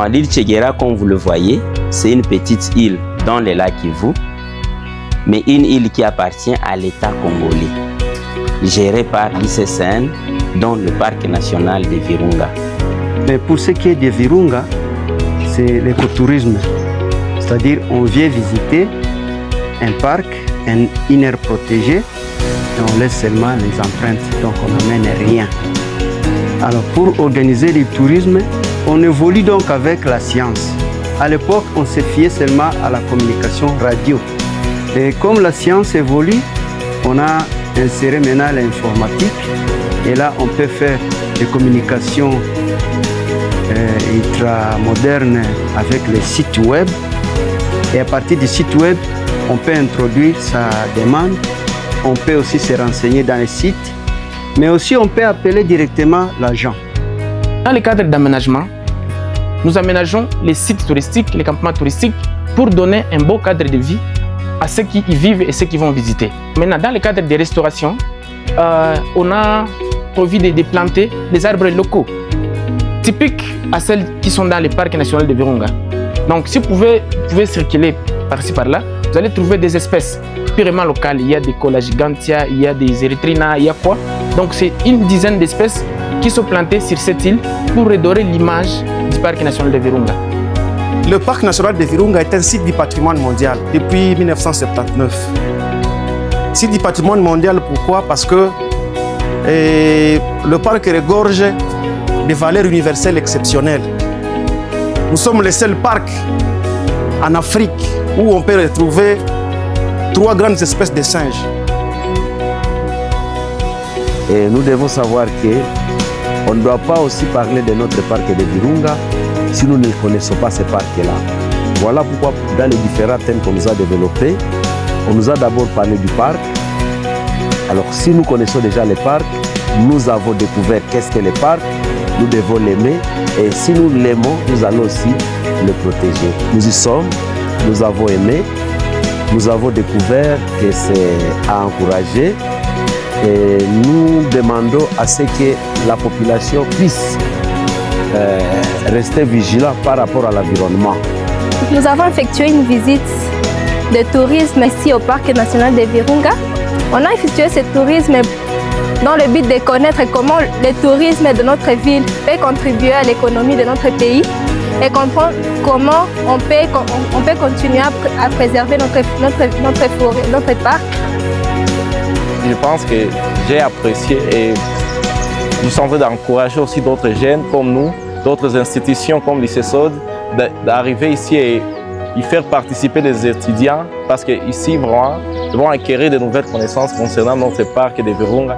l'île Tchegera, comme vous le voyez, c'est une petite île dans le lac Kivu, mais une île qui appartient à l'État congolais, gérée par l'ICCN, dans le parc national de Virunga. Mais pour ce qui est de Virunga, c'est l'écotourisme. C'est-à-dire on vient visiter un parc, une aire protégée, et on laisse seulement les empreintes, donc on n'amène rien. Alors pour organiser le tourisme, on évolue donc avec la science. À l'époque, on se fiait seulement à la communication radio. Et comme la science évolue, on a inséré maintenant l'informatique. Et là, on peut faire des communications ultra-modernes avec les sites web. Et à partir du site web, on peut introduire sa demande. On peut aussi se renseigner dans les sites. Mais aussi, on peut appeler directement l'agent. Dans le cadre d'aménagement, nous aménageons les sites touristiques, les campements touristiques pour donner un beau cadre de vie à ceux qui y vivent et ceux qui vont visiter. Maintenant, dans le cadre des restaurations, on a prévu de planter des arbres locaux, typiques à celles qui sont dans le parc national de Virunga. Donc, si vous pouvez circuler par-ci par-là, vous allez trouver des espèces purement locales. Il y a des Cola gigantea, il y a des Erythrina, il y a quoi. Donc, c'est une dizaine d'espèces qui sont plantées sur cette île pour redorer l'image du parc national de Virunga. Le parc national de Virunga est un site du patrimoine mondial depuis 1979. Site du patrimoine mondial, pourquoi? Parce que le parc regorge des valeurs universelles exceptionnelles. Nous sommes le seul parc en Afrique où on peut retrouver 3 grandes espèces de singes. Et nous devons savoir qu'on ne doit pas aussi parler de notre parc de Virunga si nous ne connaissons pas ce parc-là. Voilà pourquoi dans les différents thèmes qu'on nous a développés, on nous a d'abord parlé du parc. Alors si nous connaissons déjà le parc, nous avons découvert qu'est-ce que le parc, nous devons l'aimer et si nous l'aimons, nous allons aussi le protéger. Nous y sommes, nous avons aimé, nous avons découvert que c'est à encourager et nous demandons à ce que la population puisse rester vigilant par rapport à l'environnement. Nous avons effectué une visite de tourisme ici au parc national de Virunga. On a effectué ce tourisme dans le but de connaître comment le tourisme de notre ville peut contribuer à l'économie de notre pays et comprendre comment on peut continuer à préserver notre forêt, notre parc. Je pense que j'ai apprécié et je suis en train d'encourager aussi d'autres jeunes comme nous, d'autres institutions comme l'ICESOD, d'arriver ici et y faire participer les étudiants parce qu'ici, ils vont acquérir de nouvelles connaissances concernant notre parc de Virunga.